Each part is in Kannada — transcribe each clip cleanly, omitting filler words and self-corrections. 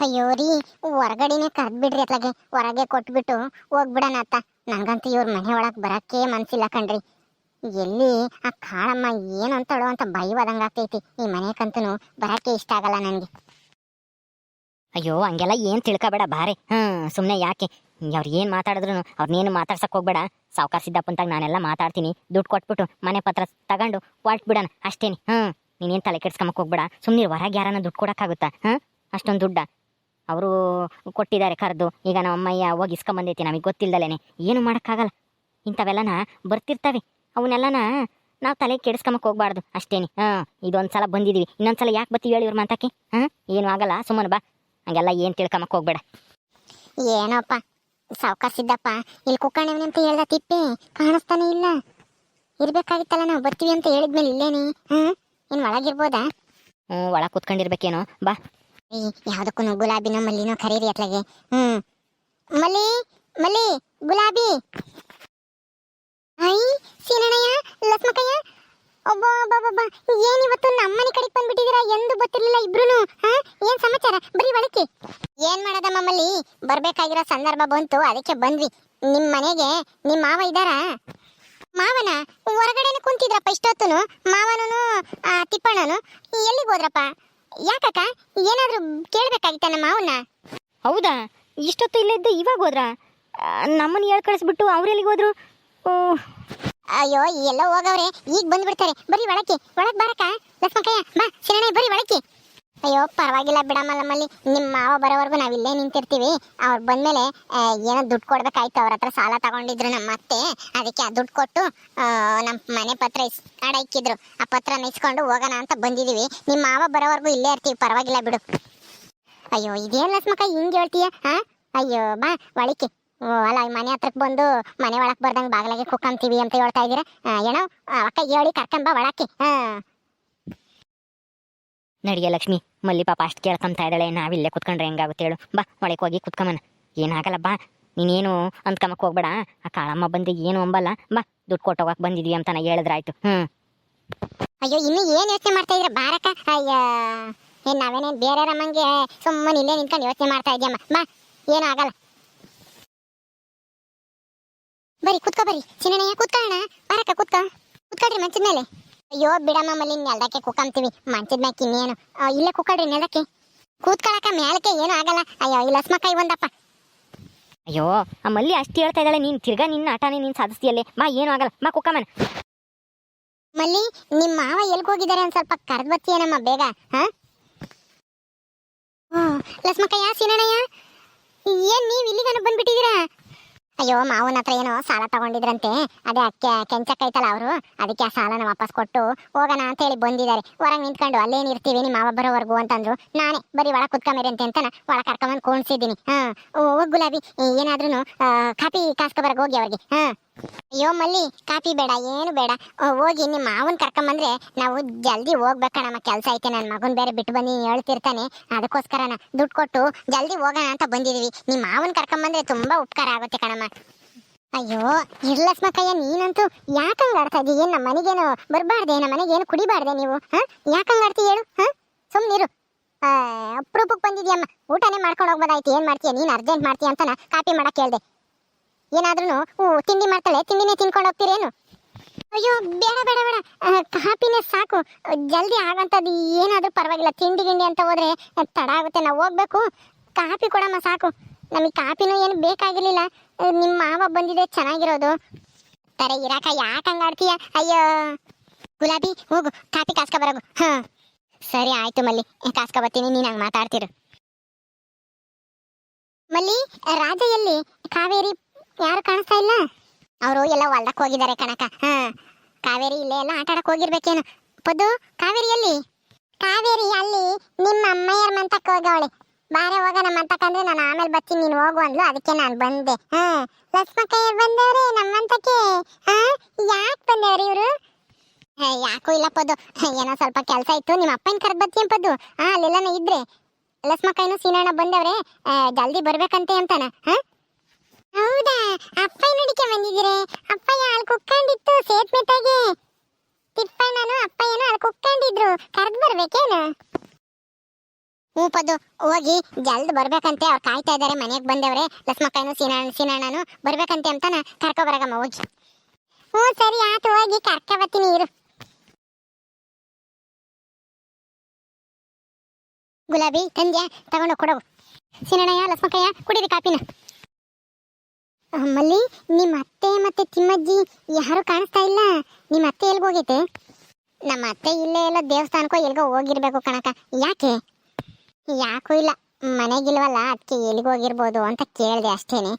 ಅಯ್ಯೋ ರೀ, ಹೊರಗಡೆನೆ ಕರ್ದ್ ಬಿಡ್ರಿ ಅತ್ಲಾಗೆ, ಹೊರಗೆ ಕೊಟ್ಬಿಟ್ಟು ಹೋಗ್ಬಿಡಣ ಅತ್ತ. ನಂಗಂತೂ ಇವ್ರ ಮನೆ ಒಳಗ್ ಬರಕ್ಕೆ ಮನ್ಸಿಲ್ಲ ಕಣ್ರಿ. ಎಲ್ಲಿ ಆ ಕಾಳಮ್ಮ ಏನು ಅಂತಾಳೋ ಅಂತ ಭಯವಾದಂಗ ಆಗ್ತೈತಿ. ಈ ಮನೆಕಂತೂ ಬರಕ್ಕೆ ಇಷ್ಟ ಆಗಲ್ಲ ನನ್ಗೆ. ಅಯ್ಯೋ ಹಂಗೆಲ್ಲ ಏನ್ ತಿಳ್ಕೊಬೇಡ ಬಾರೆ. ಸುಮ್ನೆ ಯಾಕೆ ಅವ್ರು ಏನ್ ಮಾತಾಡಿದ್ರು ಅವ್ರನ್ನೇನು ಮಾತಾಡ್ಸಕ್ ಹೋಗ್ಬೇಡ. ಸಾವ್ಕಾರ ಸಿದ್ದಪ್ಪಂತಾಗ ನಾನೆಲ್ಲ ಮಾತಾಡ್ತೀನಿ. ದುಡ್ಡು ಕೊಟ್ಬಿಟ್ಟು ಮನೆ ಪತ್ರ ತಗೊಂಡು ಹೊರ್ಟ್ ಬಿಡಣ ಅಷ್ಟೇನಿ. ನೀನೇನ್ ತಲೆ ಕೆಡ್ಸ್ಕೊಂಬಕ್ ಹೋಗ್ಬೇಡ. ಸುಮ್ನೆ ಹೊರಗೆ ಯಾರನ್ನ ದುಡ್ಡು ಕೊಡಕ್ಕಾಗುತ್ತಾ? ಅಷ್ಟೊಂದು ದುಡ್ಡ ಅವರು ಕೊಟ್ಟಿದ್ದಾರೆ ಕರೆದು. ಈಗ ನಮ್ಮ ಅಮ್ಮಯ್ಯ ಹೋಗಿ ಇಸ್ಕೊಂಬಂದೈತಿ, ನಮಗೆ ಗೊತ್ತಿಲ್ದಲೇನೆ. ಏನು ಮಾಡೋಕ್ಕಾಗಲ್ಲ. ಇಂಥವೆಲ್ಲನ ಬರ್ತಿರ್ತವೆ. ಅವನ್ನೆಲ್ಲನ ನಾವು ತಲೆ ಕೆಡಿಸ್ಕೊಂಬಕ್ ಹೋಗ್ಬಾರ್ದು ಅಷ್ಟೇನಿ. ಇದೊಂದ್ಸಲ ಬಂದಿದೀವಿ, ಇನ್ನೊಂದ್ಸಲ ಯಾಕೆ ಬರ್ತೀವಿ ಹೇಳಿ ಇವ್ರ ಮಾತಕ್ಕೆ? ಏನು ಆಗಲ್ಲ, ಸುಮ್ಮನೆ ಬಾ. ಹಂಗೆಲ್ಲ ಏನು ತಿಳ್ಕೊಂಬಕ್ ಹೋಗ್ಬೇಡ. ಏನೋಪ್ಪ ಸಾವ್ಕಾರ ಸಿದ್ದಪ್ಪ ಇಲ್ಲಿ ಕುಕ್ಕಣ್ಣವನಿ ಅಂತ ಹೇಳ್ದ, ತಿಪ್ಪೆ ಕಾಣಿಸ್ತಾನೆ ಇಲ್ಲ. ಇರ್ಬೇಕಾಗಿತ್ತಲ್ಲ, ನಾವು ಬರ್ತೀವಿ ಅಂತ ಹೇಳಿದ್ಮೇಲೆ ಇಲ್ಲೇನಿ. ಇನ್ ಒಳಗಿರ್ಬೋದಾ? ಒಳಗೆ ಕೂತ್ಕೊಂಡಿರ್ಬೇಕೇನೋ. ಬಾ. ಯಾವ್ದಕ್ಕೂ ಗುಲಾಬಿನೋ ಮಲ್ಲಿನೋ ಕರೀರಿ ಅತ್ಲಾಗೆ. ಮಲ್ಲಿ ಮಲ್ಲಿ ಗುಲಾಬಿ. ಐ ಸೀನಣ್ಣಯ್ಯ, ಲಕ್ಷ್ಮಕ್ಕಯ್ಯ, ಒಬ್ಬ ಏನಿವತ್ತು ನಮ್ಮನೆ ಕಡೆಗೆ ಬಂದ್ಬಿಟ್ಟಿದ್ದೀರಾ? ಎಂದು ಗೊತ್ತಿರ್ಲಿಲ್ಲ ಇಬ್ರುನು. ಏನ್ ಸಮಾಚಾರ? ಬರೀ ಒಳಕ್ಕೆ. ಏನ್ ಮಾಡದ ಮಮ್ಮಲ್ಲಿ, ಬರ್ಬೇಕಾಗಿರೋ ಸಂದರ್ಭ ಬಂತು, ಅದಕ್ಕೆ ಬಂದ್ವಿ. ನಿಮ್ ಮನೆಗೆ ನಿಮ್ ಮಾವ ಇದ್ದಾರಾ? ಮಾವನ ಹೊರಗಡೆನೆ ಕುಂತಿದ್ರಪ್ಪ ಇಷ್ಟೊತ್ತುನು. ಮಾವನೂ ತಿಪ್ಪಣ್ಣನು ಎಲ್ಲಿಗೆ ಹೋದ್ರಪ್ಪ? ಯಾಕಕ್ಕ, ಏನಾದ್ರು ಕೇಳ್ಬೇಕಾಗಿತ್ತ ನಮ್ಮ ಮಾವನ್ನ? ಹೌದಾ, ಇಷ್ಟೊತ್ತು ಇಲ್ಲೇ ಇದ್ದು ಇವಾಗ ಹೋದ್ರಾ? ನಮ್ಮನ್ನ ಹೇಳ್ ಕಳಿಸ್ಬಿಟ್ಟು ಅವ್ರೆಲ್ಲಿಗೆ ಹೋದ್ರು? ಅಯ್ಯೋ ಎಲ್ಲ ಹೋಗವ್ರೆ, ಈಗ ಬಂದ್ಬಿಡ್ತಾರೆ. ಬರೀ ಒಳಕ್ಕೆ. ಒಳಗ್ ಬಾರಕ್ಕ ಲಕ್ಷ್ಮಕ್ಕಯ್ಯ, ಬಾ ಸಿನಣ್ಣ, ಬರೀ ಒಳಕ್ಕೆ. ಅಯ್ಯೋ ಪರವಾಗಿಲ್ಲ ಬಿಡಮ್ಮಲ್ಲಮ್ಮಲ್ಲಿ, ನಿಮ್ಮ ಮಾವ ಬರೋವರೆಗೂ ನಾವು ಇಲ್ಲೇ ನಿಂತಿರ್ತೀವಿ. ಅವ್ರು ಬಂದ್ಮೇಲೆ ಏನೋ ದುಡ್ಡು ಕೊಡ್ಬೇಕಾಯ್ತು. ಅವ್ರ ಹತ್ರ ಸಾಲ ತಗೊಂಡಿದ್ರು ನಮ್ಮ ಅತ್ತೆ, ಅದಕ್ಕೆ ಆ ದುಡ್ಡು ಕೊಟ್ಟು ನಮ್ಮ ಮನೆ ಪತ್ರ ಅಡ ಇಕ್ಕಿದ್ರು. ಆ ಪತ್ರನ ಇಸ್ಕೊಂಡು ಹೋಗೋಣ ಅಂತ ಬಂದಿದೀವಿ. ನಿಮ್ಮ ಮಾವ ಬರೋವರೆಗೂ ಇಲ್ಲೇ ಇರ್ತೀವಿ, ಪರವಾಗಿಲ್ಲ ಬಿಡು. ಅಯ್ಯೋ ಇದೇನ್ ಲಕ್ಷ್ಮಕ್ಕ ಹಿಂಗೆ ಹೇಳ್ತೀಯ? ಅಯ್ಯೋ ಬಾ ಒಳಕ್ಕೆ. ಅಲ್ಲ, ಮನೆ ಹತ್ರಕ್ಕೆ ಬಂದು ಮನೆ ಒಳಕ್ ಬರ್ದಂಗೆ ಬಾಗಿಲಾಗೆ ಕುಕ್ಕಂತೀವಿ ಅಂತ ಹೇಳ್ತಾ ಇದ್ದೀರಾ? ಏನೋ ಅಕ್ಕ ಹೇಳಿ ಕರ್ಕೊಂಬ ಒಳಕ್ಕೆ. ನಡಿಯ ಲಕ್ಷ್ಮಿ, ಮಲ್ಲಿ ಪಾಪ ಅಷ್ಟು ಕೇಳ್ಕೊಂತ ಇದ್ದಾಳೆ, ನಾವಿಲ್ಲೇ ಕುತ್ಕೊಂಡ್ರೆ ಹೆಂಗಾಗುತ್ತೆ ಹೇಳು? ಬಾ ಒಳಗೆ ಹೋಗಿ ಕುತ್ಕೊಂಬನ. ಏನಾಗಲ್ಲ ಬಾ, ನೀನೇನು ಅಂದ್ಕೊಂಬಕ್ ಹೋಗ್ಬೇಡ. ಆ ಕಾಳಮ್ಮ ಬಂದು ಏನು ಅಂಬಲ್ಲ. ಬಾ, ದುಡ್ಡು ಕೊಟ್ಟೋಗಕ್ ಬಂದಿದ್ವಿ ಅಂತ ಹೇಳಿದ್ರಾಯ್ತು. ಅಯ್ಯೋ ಇನ್ನು ಏನ್ ಯೋಚನೆ ಮಾಡ್ತಾ ಇದ್ರ ಬಾರಕ? ಅಯ್ಯ ಏನ್ ನಾವೇನೇನ್ ಬೇರೆ ರಮ್ಮಂಗೆ ಸುಮ್ಮನೆ ಇಲ್ಲೇ ನಿಂತ್ಕೊಂಡು ಯೋಚನೆ ಮಾಡ್ತಾ ಇದ್ಯಮ್ಮ. ಬಾ, ಏನೂ ಆಗಲ್ಲ. ಬರಿ ಕುತ್ಕೋ, ಬರಿ ಚಿನ್ನಯ್ಯ, ಕುತ್ಕೊಳ್ಳೋಣ. ಬಾರಕ ಕುತ್ಕೊಳ್ರಿ ಮಂಚದ ಮೇಲೆ. ಅಯ್ಯೋ ಬಿಡಮ್ಮ ಮಲ್ಲಿ, ನೆಲದಕ್ಕೆ ಕುಕ್ಕಂತೀವಿ, ಮಂಚದ ಮ್ಯಾಕ ಇನ್ನೇನು. ಇಲ್ಲೇ ಕುಕ್ಕಳ್ರಿ ನೆಲದಕ್ಕೆ. ಕೂತ್ಕೊಳಕ ಮ್ಯಾಲಕ್ಕೆ ಏನೂ ಆಗಲ್ಲ. ಅಯ್ಯೋ ಈ ಲಕ್ಷ್ಮಕ್ಕ ಬಂದಪ್ಪ. ಅಯ್ಯೋ ಆ ಮಲ್ಲಿ ಅಷ್ಟು ಹೇಳ್ತಾ ಇದ್ದಾಳೆ, ನೀನು ತಿರ್ಗಾ ನಿನ್ನ ಆಟನೇ ನೀನು ಸಾಧಿಸ್ತೀಯಲ್ಲೇ. ಬಾ, ಏನೂ ಆಗಲ್ಲ, ಬಾ ಕುಕ್ಕಮ್ಮನ. ಮಲ್ಲಿ, ನಿಮ್ಮ ಮಾವ ಎಲ್ಗೋಗಿದ್ದಾರೆ? ಒಂದು ಸ್ವಲ್ಪ ಕರೆದು ಬರ್ತೀಯನಮ್ಮ ಬೇಗ. ಲಕ್ಷ್ಮಕ್ಕಯ್ಯ, ಸೀನಣ್ಣಯ್ಯ, ಏನ್ ನೀವು ಇಲ್ಲಿಗಾನ ಬಂದ್ಬಿಟ್ಟಿದ್ದೀರಾ? ಅಯ್ಯೋ ಮಾವನ ಹತ್ರ ಏನೋ ಸಾಲ ತಗೊಂಡಿದ್ರಂತೆ, ಅದೇ ಕೆಂಚಕ್ಕೈತಲ್ಲ ಅವರು, ಅದಕ್ಕೆ ಆ ಸಾಲನ ವಾಪಸ್ ಕೊಟ್ಟು ಹೋಗೋಣ ಅಂತ ಹೇಳಿ ಬಂದಿದ್ದಾರೆ. ಹೊರಗೆ ನಿಂತ್ಕೊಂಡು ಅಲ್ಲೇನಿರ್ತೀವಿ ನಿಮ್ಮ ಮಾವ ಬರೋವರೆಗೂ ಅಂತಂದ್ರು. ನಾನೇ ಬರೀ ಒಳ ಕುತ್ಕೊಂಬೇರಿ ಅಂತಾನ ಒಳ ಕರ್ಕೊಂಬಂದು ಕೂಣಿಸಿದ್ದೀನಿ. ಹೋಗ್ ಗುಲಾಬಿ, ಏನಾದ್ರೂ ಕಾಪಿ ಕಾಸ್ಕೊಬರಗ್ ಹೋಗಿ ಅವ್ರಿಗೆ. ಅಯ್ಯೋ ಮಲ್ಲಿ, ಕಾಪಿ ಬೇಡ, ಏನು ಬೇಡ. ಹೋಗಿ ನಿಮ್ಮ ಮಾವನ್ ಕರ್ಕೊಂಬಂದ್ರೆ ನಾವು ಜಲ್ದಿ ಹೋಗ್ಬೇಕಣಮ್ಮ, ಕೆಲಸ ಐತೆ. ನನ್ನ ಮಗನ್ ಬೇರೆ ಬಿಟ್ಟು ಬಂದು ಹೇಳ್ತಿರ್ತಾನೆ, ಅದಕ್ಕೋಸ್ಕರನ ದುಡ್ಡು ಕೊಟ್ಟು ಜಲ್ದಿ ಹೋಗೋಣ ಅಂತ ಬಂದಿದೀವಿ. ನಿಮ್ಮ ಮಾವನ್ ಕರ್ಕೊಂಬಂದ್ರೆ ತುಂಬಾ ಉಪಕಾರ ಆಗುತ್ತೆ ಕಣಮ್ಮ. ಅಯ್ಯೋ ಇರ್ಲಸ್ಮಕ್ಕಯ್ಯ, ನೀನಂತೂ ಯಾಕಂಗ ಆಡ್ತಾ ಇದ್ದೀ? ಏನ್ ನಮ್ಮ ಮನೆಗೇನು ಬರ್ಬಾರ್ದೆ? ನಮ್ಮ ಮನೆಗೇನು ಕುಡಿಬಾರ್ದೆ ನೀವು? ಯಾಕಂಗ ಆಡ್ತಿ ಹೇಳು? ಸುಮ್ನಿರು. ಅಪ್ರೂಪಕ್ಕೆ ಬಂದಿದ್ಯಮ್ಮ, ಊಟನೇ ಮಾಡ್ಕೊಂಡು ಹೋಗ್ಬೋದಾಯ್ತು. ಏನ್ ಮಾಡ್ತೀಯ ನೀನ್? ಅರ್ಜೆಂಟ್ ಮಾಡ್ತೀಯ ಅಂತ ಕಾಪಿ ಮಾಡಕ್ ಹೇಳ್ದೆ. ಏನಾದ್ರೂ ತಿಂಡಿ ಮಾಡ್ತಾಳೆ, ತಿಂಡಿನೇ ತಿನ್ಕೊಂಡು ಹೋಗ್ತೀರೇನು? ಅಯ್ಯೋ ಬೇಡ ಬೇಡ ಬೇಡ, ಕಾಪಿನೇ ಸಾಕು. ಜಲ್ದಿ ಆಗಂತದ್ದು ಏನಾದ್ರೂ ಪರವಾಗಿಲ್ಲ. ತಿಂಡಿ ಗಿಂಡಿ ಅಂತ ಹೋದ್ರೆ ತಡ ಆಗುತ್ತೆ, ನಾವು ಹೋಗ್ಬೇಕು. ಕಾಪಿ ಕೊಡಮ್ಮ ಸಾಕು. ನಮಗೆ ಕಾಪಿನೂ ಏನು ಬೇಕಾಗಿರ್ಲಿಲ್ಲ, ನಿಮ್ಮ ಮಾವ ಬಂದಿದೆ ಚೆನ್ನಾಗಿರೋದು. ತರ ಇರಾಕ ಯಾಕಂಗ ಆಡ್ತೀಯ? ಅಯ್ಯೋ ಗುಲಾಬಿ, ಹೋಗು ಕಾಪಿ ಕಾಸ್ಕೊ ಬರೋಗು. ಸರಿ ಆಯ್ತು ಮಲ್ಲಿ, ಕಾಸ್ಕೊ ಬರ್ತೀನಿ, ನೀನು ಹಂಗೆ ಮಾತಾಡ್ತಿರು. ಮಲ್ಲಿ, ರಾಜ ಎಲ್ಲಿ? ಕಾವೇರಿ ಯಾರು ಕಾಣಿಸ್ತಾ ಇಲ್ಲ? ಅವರು ಎಲ್ಲ ಹೊಲ್ದಕ್ಕೆ ಹೋಗಿದ್ದಾರೆ ಕಣಕ. ಕಾವೇರಿ ಇಲ್ಲೇ ಎಲ್ಲ ಆಟ ಆಡಕ್ ಹೋಗಿರ್ಬೇಕೇನು? ಪದ್ದು, ಕಾವೇರಿ ಎಲ್ಲಿ? ಕಾವೇರಿ ಅಲ್ಲಿ ನಿಮ್ಮ ಅಮ್ಮಯ್ಯರ ಮಂತಕ್ಕೆ ಹೋಗವಳೆ. ಬಾರೆ ಹೋಗ ನಮ್ಮ ಮಂತಕ್ಕಂದ್ರೆ ನಾನು ಆಮೇಲೆ ಬರ್ತೀನಿ, ನೀನು ಹೋಗು ಅಂದ್ಲು, ಅದಕ್ಕೆ ನಾನು ಬಂದೆ. ಲಕ್ಷ್ಮಕ್ಕಯ್ಯ ಬಂದವ್ರೆ ನಮ್ಮಂತಕ್ಕೆ. ಯಾಕೆ ಬಂದವ್ರಿ ಇವರು? ಯಾಕೂ ಇಲ್ಲ ಪದ್ದು, ಏನೋ ಸ್ವಲ್ಪ ಕೆಲಸ ಇತ್ತು. ನಿಮ್ಮ ಅಪ್ಪನ ಕರೆದು ಬರ್ತೀನಿ ಪದ್ದು. ಅಲ್ಲೆಲ್ಲನ ಇದ್ರೆ ಲಕ್ಷ್ಮಕ್ಕಯ್ಯನು ಸೀನಣ್ಣ ಬಂದವ್ರೆ, ಜಲ್ದಿ ಬರ್ಬೇಕಂತೆ ಅಂತಾನ. ಹೌದಾ, ಅಪ್ಪಯ್ಯ ನಡಿಕೆ ಬಂದಿದ್ದೀರಿ? ಅಪ್ಪಯ್ಯ ಅಲ್ಲಿ ಕುಕ್ಕೊಂಡಿತ್ತು ಸೇತುವೆತಾಗೆ. ತಿಪ್ಪಣ್ಣನು ಅಪ್ಪಯ್ಯನು ಅಲ್ಲಿ ಕುಕ್ಕೊಂಡಿದ್ರು, ಕರೆದು ಬರ್ಬೇಕೇನು? ಹ್ಞೂ ಪದ್ದು, ಹೋಗಿ ಜಲ್ದ್ ಬರ್ಬೇಕಂತೆ. ಅವ್ರು ಕಾಯ್ತಾ ಇದಾರೆ, ಮನೆಗೆ ಬಂದವ್ರೆ. ಲಸ್ಮಕ್ಕನು ಸೀನಣ್ಣನು ಬರ್ಬೇಕಂತೆ ಅಂತಾನ ಕರ್ಕೊ ಬರಗಮ್ಮ ಹೋಗಿ. ಹ್ಞೂ ಸರಿ ಆತು, ಹೋಗಿ ಕರ್ಕೊ ಬರ್ತೀನಿ ಇರು. ಗುಲಾಬಿ ತಂದ್ಯಾ, ತಗೊಂಡು ಕೊಡವು. ಸೀನಣ್ಣಯ್ಯ, ಲಸ್ಮಕ್ಕಯ್ಯ, ಕುಡೀರಿ ಕಾಪಿನ. ಮಲ್ಲಿ, ನಿಮ್ಮ ಅತ್ತೆ ಮತ್ತೆ ತಿಮ್ಮಜ್ಜಿ ಯಾರು ಕಾಣಿಸ್ತಾ ಇಲ್ಲ. ನಿಮ್ಮ ಅತ್ತೆ ಎಲ್ಗ ಹೋಗೈತೆ? ನಮ್ಮ ಅತ್ತೆ ಇಲ್ಲೇ ಎಲ್ಲ ದೇವಸ್ಥಾನಕ್ಕೋ ಎಲ್ಗೋ ಹೋಗಿರ್ಬೇಕು ಕಣಕ. ಯಾಕೆ? ಯಾಕೂ ಇಲ್ಲ, ಮನೆಗಿಲ್ವಲ್ಲ, ಅದಕ್ಕೆ ಎಲ್ಲಿಗೆ ಹೋಗಿರ್ಬೋದು ಅಂತ ಕೇಳಿದೆ ಅಷ್ಟೇನೆ.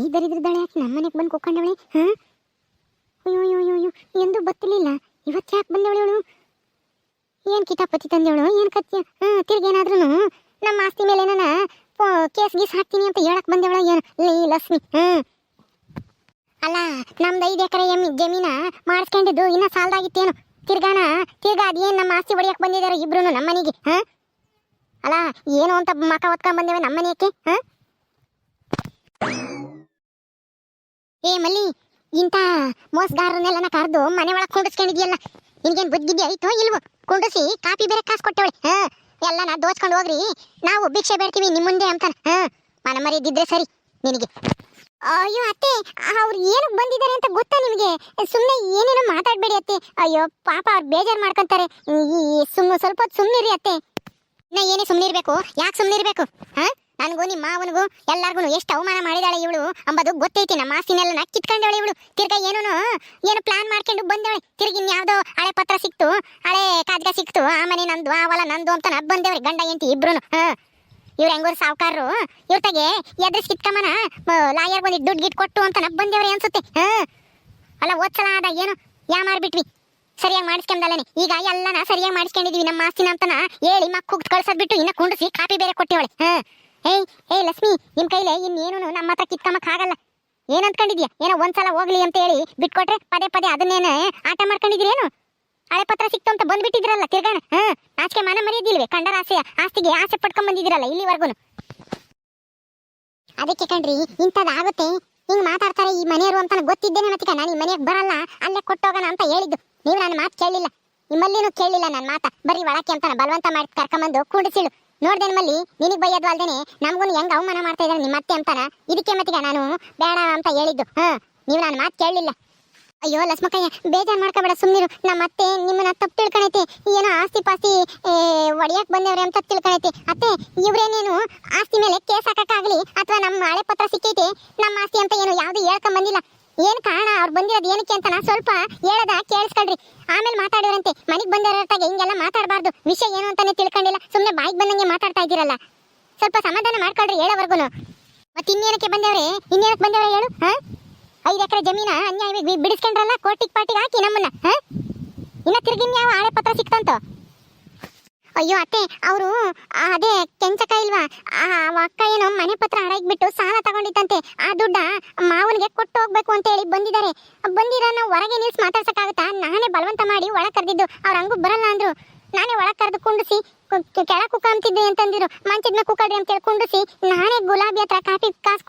ಈ ದರಿದ್ರದಾಳೆ ಯಾಕೆ ನಮ್ಮ ಮನೆಗೆ ಬಂದು ಕೂತ್ಕೊಂಡವಳೆ? ಅಯ್ಯೋ ಅಯ್ಯೋ ಅಯ್ಯೋ ಅಯ್ಯೋ, ಎಂದು ಗೊತ್ತಿರಲಿಲ್ಲ. ಇವತ್ತು ಯಾಕೆ ಬಂದವಳೆ ಅವಳು? ಏನು ಕಿತಾಪತಿ ತಂದವಳು, ಏನು ಕತ್ಯ? ತಿರ್ಗೇನಾದ್ರೂ ನಮ್ಮ ಆಸ್ತಿ ಮೇಲೆ ಏನಾನ ಕೇಸ್ ಗೀಸ್ ಹಾಕ್ತೀನಿ ಅಂತ ಹೇಳಕ್ ಬಂದವಳ ಏನು ಲಕ್ಷ್ಮಿ? ಅಲ್ಲ, ನಮ್ದು 5 ಎಕರೆ ಜಮೀನ ಮಾಡಿಸ್ಕೊಂಡಿದ್ದು ಇನ್ನ ಸಾಲದಾಗಿತ್ತೇನು? ತಿರ್ಗಾ ಅದೇನು ನಮ್ಮ ಆಸ್ತಿ ಹೊಡಿಯಕ್ ಬಂದಿದ್ದಾರೆ ಇಬ್ರು ನಮ್ಮ ಮನೆಗೆ? ಅಲ್ಲ, ಏನು ಅಂತ ಮಕ ಹೊತ್ಕೊಂಡ್ ಬಂದೇವೆ ನಮ್ಮ ಮನೆಯಕ್ಕೆ? ಏ ಮಲ್ಲಿ, ಇಂಥ ಮೋಸಗಾರನ್ನೆಲ್ಲನ ಕರೆದು ಮನೆ ಒಳಗೆ ಕುಂಡಿಸ್ಕೊಂಡಿದ್ಯಲ್ಲ, ನಿನ್ಗೇನು ಬುದ್ಧಿದ್ದೆ ಆಯ್ತೋ ಇಲ್ವೋ? ಕುಂಡಿಸಿ ಕಾಪಿ ಬೇರೆ ಕಾಸು ಕೊಟ್ಟವಳೆ. ಎಲ್ಲನ ದೋಚ್ಕೊಂಡು ಹೋಗ್ರಿ, ನಾವು ಭಿಕ್ಷೆ ಬೇಡ್ತೀವಿ ನಿಮ್ಮ ಮುಂದೆ ಅಂತಾನೆ. ಮನ ಮರಿದಿದ್ರೆ ಸರಿ ನಿನಗೆ. ಅಯ್ಯೋ ಅತ್ತೆ, ಅವ್ರು ಏನಕ್ಕೆ ಬಂದಿದ್ದಾರೆ ಅಂತ ಗೊತ್ತಾ ನಿಮಗೆ? ಸುಮ್ಮನೆ ಏನೇನೋ ಮಾತಾಡಬೇಡಿ ಅತ್ತೆ. ಅಯ್ಯೋ ಪಾಪ, ಅವ್ರು ಬೇಜಾರು ಮಾಡ್ಕೊಂತಾರೆ. ಸ್ವಲ್ಪ ಹೊತ್ತು ಸುಮ್ಮನಿರಿ ಅತ್ತೆ. ನಾ ಏನೇ ಸುಮ್ಮನಿರ್ಬೇಕು? ಯಾಕೆ ಸುಮ್ಮನಿರ್ಬೇಕು? ನನಗೂ ನಿಮ್ಮ ಮಾವನಿಗೂ ಎಲ್ಲಾರ್ಗು ಎಷ್ಟು ಅವಮಾನ ಮಾಡಿದಾಳೆ ಇವಳು ಅಂಬದು ಗೊತ್ತೈತಿ. ನಮ್ಮ ಆಸ್ತಿನೆಲ್ಲ ಕಿತ್ಕೊಂಡವಳೆ ಇವಳು. ತಿರ್ಗಾ ಏನೋ ಪ್ಲಾನ್ ಮಾಡ್ಕೊಂಡು ಬಂದವಳೆ. ತಿರ್ಗಿ ಇನ್ಯಾವುದೋ ಹಳೆ ಪತ್ರ ಸಿಕ್ತು, ಹಳೆ ಕಾಗದ ಸಿಕ್ತು, ಆ ಮನೆ ನಂದು, ಆ ಹೊಲ ನಂದು ಅಂತ ಬಂದೇವ್ರಿ ಗಂಡ ಎಂತಿ ಇಬ್ರು. ಇವ್ರು ಹೆಂಗೋರು ಸಾವುಕಾರರು, ಇವ್ರ ತಗೆ ಎದ್ರಿಸ್ ಕಿತ್ಕಮ್ಮನ ಲಾಯರ್ ಬಂದು ದುಡ್ಡು ಗಿಟ್ ಕೊಟ್ಟು ಅಂತ ಬಂದೇವ್ರಿ ಅನ್ಸುತ್ತೆ. ಅಲ್ಲ, ಓದ್ಸಲ ಆದಾಗ ಏನು ಮಾಡ್ಬಿಟ್ವಿ, ಸರಿಯಾಗಿ ಮಾಡಿಸ್ಕೊಂಡಲ್ಲನೆ. ಈಗ ಎಲ್ಲನ ಸರಿಯಾಗಿ ಮಾಡಿಸ್ಕೊಂಡಿದೀವಿ ನಮ್ಮ ಆಸ್ತಿನ ಅಂತನ ಹೇಳಿ ಮಕ್ಕ ಕಳ್ಸದ್ ಬಿಟ್ಟು ಇನ್ನ ಕುಂಡಿಸಿ ಕಾಪಿ ಬೇರೆ ಕೊಟ್ಟಿವಳೆ. ಏ ಲಕ್ಷ್ಮಿ, ನಿಮ್ ಕೈಲೇ ಇನ್ನೇನು ನಮ್ಮ ಹತ್ರ ಕಿತ್ಕಮ್ಮಕ್ ಆಗಲ್ಲ. ಏನ್ ಅಂದ್ಕೊಂಡಿದ್ಯಾ? ಏನೋ ಒಂದ್ಸಲ ಹೋಗ್ಲಿ ಅಂತ ಹೇಳಿ ಬಿಟ್ಕೊಟ್ರೆ ಪದೇ ಪದೇ ಅದನ್ನೇನು ಆಟ ಮಾಡ್ಕೊಂಡಿದ್ರಿ ಏನು? ಹಳೆ ಪತ್ರ ಸಿಕ್ತು ಅಂತ ಬಂದ್ಬಿಟ್ಟಿದ್ರಲ್ಲ ತಿರ್ಗಾನ. ಆಚೆ ಮನ ಮರಿಯೋದಿಲ್ವೇ? ಕಂಡರ ಆಸ್ತಿಗೆ ಆಸೆ ಪಡ್ಕೊಂಡ್ ಬಂದಿದಿರಲ್ಲ ಇಲ್ಲಿವರೆಗೂ. ಅದಕ್ಕೆ ಕಣ್ರಿ ಇಂಥದ್ದಾಗುತ್ತೆ, ಹಿಂಗ್ ಮಾತಾಡ್ತಾರೆ ಈ ಮನೆಯವರು ಅಂತ ಗೊತ್ತಿದ್ದೇನೆ. ಮತ್ತೆ ನಾನು ಈ ಮನೆಗೆ ಬರಲ್ಲ, ಅಲ್ಲೇ ಕೊಟ್ಟೋಗೋಣ ಅಂತ ಹೇಳಿದ್ದು. ನೀವು ನನ್ನ ಮಾತು ಕೇಳಲಿಲ್ಲ, ನಿಮ್ಮಲ್ಲಿನೂ ಕೇಳಲಿಲ್ಲ ನನ್ನ ಮಾತ. ಬರೀ ಒಳಕ್ಕೆ ಅಂತ ಬಲವಂತ ಮಾಡಿ ಕರ್ಕೊಂಬಂದು ಕೂಡಿಸಿಳು. ನೋಡ್ದೇನೆ ಮಲ್ಲಿ, ನಿನಗೆ ಬೈಯೋದು ಅಲ್ದೇನೆ ನಮಗೂ ಹೆಂಗ್ ಅವಮಾನ ಮಾಡ್ತಾ ಇದ್ದಾರೆ ನಿಮ್ಮ ಅತ್ತೆ ಅಂತಾನ. ಇದಕ್ಕೆ ಮತ್ತಿಗೆ ನಾನು ಬೇಡ ಅಂತ ಹೇಳಿದ್ದು. ನೀವು ನನ್ನ ಮಾತು ಕೇಳಲಿಲ್ಲ. ಅಯ್ಯೋ ಲಕ್ಷ್ಮಕ್ಕಯ್ಯ, ಬೇಜಾರು ಮಾಡ್ಕೋಬೇಡ, ಸುಮ್ಮನಿರು. ನಮ್ಮ ಅತ್ತೆ ನಿಮ್ಮನ್ನ ತಪ್ಪು ತಿಳ್ಕೊಳೈತೆ. ಏನೋ ಆಸ್ತಿ ಪಾಸ್ತಿ ಒಡೆಯಕ್ ಬಂದವ್ರೆ ಅಂತ ತಿಳ್ಕೊಳೈತೆ. ಅತ್ತೆ, ಇವ್ರೇನೇನು ಆಸ್ತಿ ಮೇಲೆ ಕೇಸ್ ಹಾಕಕ್ಕಾಗ್ಲಿ ಅಥವಾ ನಮ್ಮ ಹಳೆ ಪತ್ರ ಸಿಕ್ಕೈತೆ ನಮ್ಮ ಆಸ್ತಿ ಅಂತ ಏನು ಯಾವ್ದು ಹೇಳ್ಕೊಂಡ್ ಬಂದಿಲ್ಲ. ಏನ್ ಕಾರಣ ಅವ್ರು ಬಂದಿರೋದು ಏನಕ್ಕೆ ಅಂತ ಸ್ವಲ್ಪ ಹೇಳದ ಕೇಳಿಸ್ಕೊಳ್ರಿ. ಆಮೇಲೆ ಮಾತಾಡೋರಂತೆ. ಮನೆಗೆ ಬಂದವರಾಗ ಹಿಂಗೆಲ್ಲ ಮಾತಾಡಬಾರ್ದು. ವಿಷಯ ಏನು ಅಂತಾನೆ ತಿಳ್ಕೊಂಡಿಲ್ಲ, ಸುಮ್ಮನೆ ಬಾಯಿಗೆ ಬಂದಂಗೆ ಮಾತಾಡ್ತಾ ಇದ್ದೀರಲ್ಲ. ಸ್ವಲ್ಪ ಸಮಾಧಾನ ಮಾಡ್ಕೊಳ್ರಿ ಹೇಳೋವರ್ಗುನು. ಮತ್ತೆ ಇನ್ನೇನಕ್ಕೆ ಬಂದವ್ರೆ ಹೇಳು? 5 ಎಕರೆ ಜಮೀನ ಅನ್ಯಾಯ ಬಿಡಿಸ್ಕೊಂಡ್ರಲ್ಲ, ಕೋಟಿಗೆ ಪಾಟಿಗೆ ಹಾಕಿ ನಮ್ಮನ್ನ. ಇನ್ನ ತಿರ್ಗಿ ಯಾವ ಹಳೆ ಪತ್ರ ಸಿಕ್ತಂತ? ಅಯ್ಯೋ ಅತ್ತೆ, ಅವರು ಅದೇ ಕೆಂಚಕ ಇಲ್ವಾ, ಆ ಅಕ್ಕ ಏನೋ ಮನೆ ಪತ್ರ ಹಡಗ್ಬಿಟ್ಟು ಸಾಲ ತಗೊಂಡಿತ್ತಂತೆ. ಆ ದುಡ್ಡ ಮಾವನಿಗೆ ಕೊಟ್ಟು ಹೋಗ್ಬೇಕು ಅಂತ ಹೇಳಿ ಬಂದಿದ್ದಾರೆ. ನಾವು ಹೊರಗೆ ನಿಲ್ಸಿ ಮಾತಾಡ್ಸಕ್ಕಾಗುತ್ತಾ? ನಾನೇ ಬಲವಂತ ಮಾಡಿ ಒಳಗೆ ಕರೆದಿದ್ದು. ಅವ್ರು ಹಂಗೂ ಬರಲ್ಲ ಅಂದ್ರು. ನಾನೇ ಒಳಗೆ ಕರೆದು ಕುಂಡಿಸಿ ಕೆಳ ಕುಕ್ಕ ಅಂತಿದ್ದೆ ಅಂತಂದಿರು. ಮಂಚದ್ನ ಕುಕ್ಕಡ್ರಿ ಅಂತ ಹೇಳಿ ಕುಂಡಿಸಿ ನಾನೇ ಗುಲಾಬಿ ಹತ್ರ ಕಾಫಿ ಕಾಸು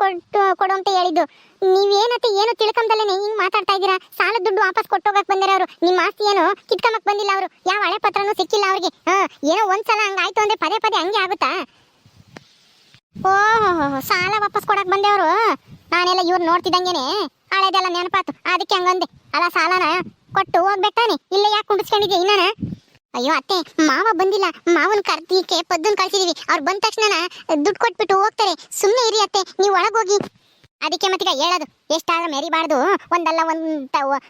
ಕೊಡು ಅಂತ ಹೇಳಿದ್ದು. ನೀವೇನತ್ತೆ ಏನು ತಿಳ್ಕೊಂಡಲ್ಲೇನೆ ಹಿಂಗ್ ಮಾತಾಡ್ತಾ ಇದ್ದೀರಾ? ಸಾಲ ದುಡ್ಡು ವಾಪಸ್ ಕೊಟ್ಟೋಗಕ್ ಬಂದಿರ ಅವರು. ನಿಮ್ಮ ಆಸ್ತಿ ಏನೋ ಕಿತ್ಕಮಕ್ ಬಂದಿಲ್ಲ ಅವರು. ಯಾವ ಹಳೆ ಪತ್ರನೂ ಸಿಕ್ಕಿಲ್ಲ ಅವ್ರಿಗೆ. ಏನೋ ಒಂದ್ಸಲ ಹಂಗಾಯ್ತು ಅಂದ್ರೆ ಪದೇ ಪದೇ ಹಂಗೆ ಆಗುತ್ತಾ? ಓಹೋ, ಸಾಲ ವಾಪಸ್ ಕೊಡಕ್ ಬಂದೇವ್ರು. ನಾನೆಲ್ಲ ಇವ್ರು ನೋಡ್ತಿದ್ದಂಗೆನೆ ಹಳೆದೆಲ್ಲ ನೆನಪಾತು, ಅದಕ್ಕೆ ಹಂಗಂದೆ. ಅಲ್ಲ, ಸಾಲನ ಕೊಟ್ಟು ಹೋಗ್ಬೇಕಾನೆ, ಇಲ್ಲೇ ಯಾಕೆ ಕುಂಡಿಸ್ಕೊಂಡಿದ್ಯಾ ಇನ್ನನ? ಅಯ್ಯೋ ಅತ್ತೆ, ಮಾವ ಬಂದಿಲ್ಲ. ಮಾವನ್ ಕರ್ದಿಕ್ಕೆ ಪದ್ದನ್ ಕಳ್ಸಿದೀವಿ. ಅವ್ರು ಬಂದ ತಕ್ಷಣ ದುಡ್ಡು ಕೊಟ್ಬಿಟ್ಟು ಹೋಗ್ತಾರೆ. ಸುಮ್ಮನೆ ಇರಿ ಅತ್ತೆ, ನೀವು ಒಳಗೋಗಿ. ಅದಕ್ಕೆ ಮತ್ತೀಗ ಹೇಳೋದು, ಎಷ್ಟಾದ್ರೂ ಮೆರಿಬಾರ್ದು. ಒಂದಲ್ಲ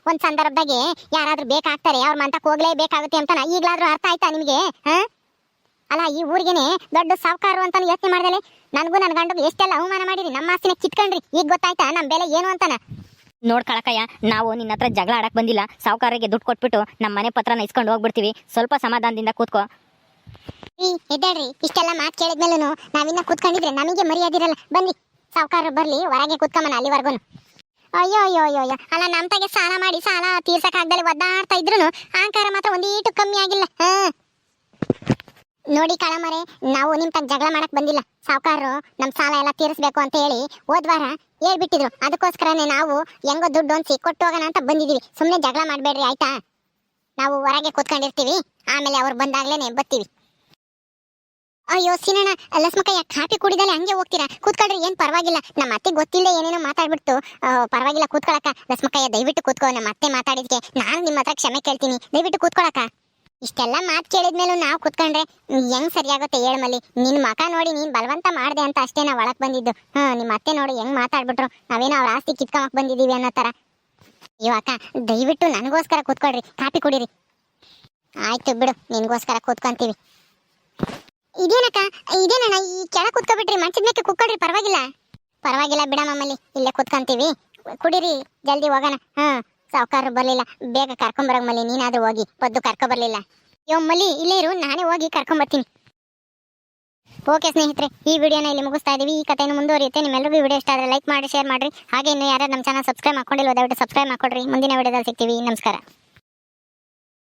ಒಂದ್ ಸಂದರ್ಭದಾಗೆ ಯಾರಾದ್ರೂ ಬೇಕಾಗ್ತಾರೆ, ಅವ್ರ ಮಂತಕ್ಕೆ ಹೋಗ್ಲೇಬೇಕಾಗುತ್ತೆ ಅಂತ ಈಗ್ಲಾದ್ರೂ ಅರ್ಥ ಆಯ್ತಾ ನಿಮಗೆ? ಅಲ್ಲ, ಈ ಊರಿಗೆನೆ ದೊಡ್ಡ ಸಾವುಕಾರು ಅಂತ ಯೋಚನೆ ಮಾಡ್ದಲೆ ನನಗೂ ನನ್ನ ಗಂಡಗೂ ಎಷ್ಟೆಲ್ಲ ಅವಮಾನ ಮಾಡಿರಿ. ನಮ್ಮ ಆಸ್ತಿನ ಕಿತ್ಕೊಂಡ್ರಿ. ಈಗ ಗೊತ್ತಾಯ್ತಾ ನಮ್ಮ ಬೆಲೆ ಏನು ಅಂತಾನ? ನೋಡ್ಕಳಕಯ್ಯ, ನಾವು ನಿನ್ನ ಹತ್ರ ಜಗಳ ಆಡಕ್ ಬಂದಿಲ್ಲ. ಸಾವುಕಾರರಿಗೆ ದುಡ್ಡು ಕೊಟ್ಬಿಟ್ಟು ನಮ್ಮ ಮನೆ ಪತ್ರನ ಇಸ್ಕೊಂಡು ಹೋಗ್ಬಿಡ್ತೀವಿ. ಸ್ವಲ್ಪ ಸಮಾಧಾನದಿಂದ ಕೂತ್ಕೋ. ಎದ್ದಾಡ್ರಿ, ಇಷ್ಟೆಲ್ಲ ಮಾತು ಕೇಳಿದ್ಮೇಲೂ ನಾವಿನ್ನ ಕೂತ್ಕೊಂಡಿದ್ರೆ ನಮಗೆ ಮರ್ಯಾದಿರಲ್ಲ. ಬನ್ನಿ, ಸಾವುಕಾರ ಬರ್ಲಿ, ಹೊರಗೆ ಕೂತ್ಕೊಂಬನ ಅಲ್ಲಿವರೆಗೂ. ಅಯ್ಯೋ ಅಯ್ಯೋ ಅಯ್ಯೋ ಅಯ್ಯೋ, ಅಲ್ಲ, ನಮ್ಮ ತಗೆ ಸಾಲ ಮಾಡಿ ಸಾಲ ತೀರ್ಸಕ್ಕಾಗ್ದಲ್ಲಿ ಒದ್ದಾಡ್ತಾ ಇದ್ರು ಅಹಂಕಾರ ಮಾತ್ರ ಒಂದೀಟು ಕಮ್ಮಿ ಆಗಿಲ್ಲ. ನೋಡಿ ಕಳಮರೆ, ನಾವು ನಿಮ್ ತಗ ಜಗಳ ಮಾಡಕ್ ಬಂದಿಲ್ಲ. ಸಾವುಕಾರರು ನಮ್ ಸಾಲ ಎಲ್ಲ ತೀರಿಸ್ಬೇಕು ಅಂತ ಹೇಳಿ ಹೋದ್ವಾರ ಹೇಳ್ಬಿಟ್ಟಿದ್ರು. ಅದಕ್ಕೋಸ್ಕರನೇ ನಾವು ಹೆಂಗೋ ದುಡ್ಡು ಹೊಂದಿಸಿ ಕೊಟ್ಟು ಹೋಗೋಣ ಅಂತ ಬಂದಿದೀವಿ. ಸುಮ್ಮನೆ ಜಗಳ ಮಾಡಬೇಡ್ರಿ ಆಯ್ತಾ? ನಾವು ಹೊರಗೆ ಕೂತ್ಕೊಂಡಿರ್ತೀವಿ, ಆಮೇಲೆ ಅವ್ರು ಬಂದಾಗ್ಲೇನೆ ಬರ್ತೀವಿ. ಅಯ್ಯೋ ಸೀನಣ್ಣ, ಲಸ್ಮಕ್ಕಯ್ಯ ಕಾಫಿ ಕುಡಿದಲೆ ಹಂಗೆ ಹೋಗ್ತೀರಾ? ಕೂತ್ಕೊಳ್ರಿ, ಏನ್ ಪರವಾಗಿಲ್ಲ. ನಮ್ಮ ಅತ್ತೆ ಗೊತ್ತಿಲ್ಲದೆ ಏನೇನೋ ಮಾತಾಡ್ಬಿಡ್ತು. ಪರವಾಗಿಲ್ಲ ಕೂತ್ಕೊಳಕ. ಲಸ್ಮಕ್ಕಯ್ಯ ದಯವಿಟ್ಟು ಕೂತ್ಕೋ. ನಮ್ಮ ಅತ್ತೆ ಮಾತಾಡಿದ್ಕೆ ನಾನು ನಿಮ್ಮ ಹತ್ರ ಕ್ಷಮೆ ಕೇಳ್ತೀನಿ, ದಯವಿಟ್ಟು ಕೂತ್ಕೊಳಕ. ಇಷ್ಟೆಲ್ಲ ಮಾತು ಕೇಳಿದ್ಮೇಲೂ ನಾವು ಕೂತ್ಕೊಂಡ್ರೆ ಹೆಂಗ್ ಸರಿಯಾಗುತ್ತೆ ಹೇಳಮಲ್ಲಿ? ನಿನ್ ಮಕ ನೋಡಿ ನೀನ್ ಬಲವಂತ ಮಾಡ್ದೆ ಅಂತ ಅಷ್ಟೇ ನಾವು ಒಳಕ್ ಬಂದಿದ್ದು. ನಿಮ್ಮ ಅತ್ತೆ ನೋಡಿ ಹೆಂಗ್ ಮಾತಾಡ್ಬಿಟ್ರು, ನಾವೇನೋ ಅವ್ರ ಆಸ್ತಿ ಕಿತ್ಕೊಂಬಕ್ ಬಂದಿದೀವಿ ಅನ್ನೋ ತರ. ಅಯ್ಯೋ ಅಕ್ಕ, ದಯವಿಟ್ಟು ನನಗೋಸ್ಕರ ಕೂತ್ಕೊಳ್ರಿ, ಕಾಫಿ ಕುಡೀರಿ. ಆಯ್ತು ಬಿಡು, ನಿನ್ಗೋಸ್ಕರ ಕೂತ್ಕೊಂತೀವಿ. ಇದೇನಕ್ಕ, ಇದೇನಣ್ಣ, ಈ ಕೆಳ ಕೂತ್ಕೊಬಿಟ್ರಿ, ಮಂಚದ ಮೇಲೆ ಕೂತ್ಕೊಳ್ರಿ, ಪರವಾಗಿಲ್ಲ. ಪರವಾಗಿಲ್ಲ ಬಿಡಮ್ಮಲ್ಲಿ, ಇಲ್ಲೇ ಕೂತ್ಕೊಂತೀವಿ, ಕುಡೀರಿ, ಜಲ್ದಿ ಹೋಗೋಣ. ಸಾವುಕಾರರು ಬರ್ಲಿಲ್ಲ, ಬೇಗ ಕರ್ಕೊಂಬರಂಗ್ ಮಲ್ಲಿ, ನೀನಾದ್ರೂ ಹೋಗಿ, ಪದ್ದು ಕರ್ಕೊಬರ್ಲಿಲ್ಲ. ಯೋ ಮಲ್ಲಿ, ಇಲ್ಲೇ ಇರು, ನಾನೇ ಹೋಗಿ ಕರ್ಕೊಂಬರ್ತೀನಿ. ಓಕೆ ಸ್ನೇಹಿತರೆ, ಈ ವಿಡಿಯೋನ ಇಲ್ಲಿ ಮುಗಿಸ್ತಾ ಇದೀವಿ. ಈ ಕಥೆಯನ್ನು ಮುಂದುವರಿಯುತ್ತೆ. ನಿಮ್ಮೆಲ್ಲರಿಗೂ ವಿಡಿಯೋ ಇಷ್ಟ ಆದರೆ ಲೈಕ್ ಮಾಡಿ, ಶೇರ್ ಮಾಡ್ರಿ. ಹಾಗೆ ಇನ್ನು ಯಾರು ನಮ್ಮ ಚಾನಲ್ ಸಬ್ಸ್ಕ್ರೈಬ್ ಮಾಡ್ಕೊಂಡಿಲ್ಲ, ದಯವಿಟ್ಟು ಸಬ್ಸ್ಕ್ರೈಬ್ ಮಾಡ್ಕೊಡ್ರಿ. ಮುಂದಿನ ವಿಡಿಯೋದಲ್ಲಿ ಸಿಗ್ತೀವಿ. ನಮಸ್ಕಾರ.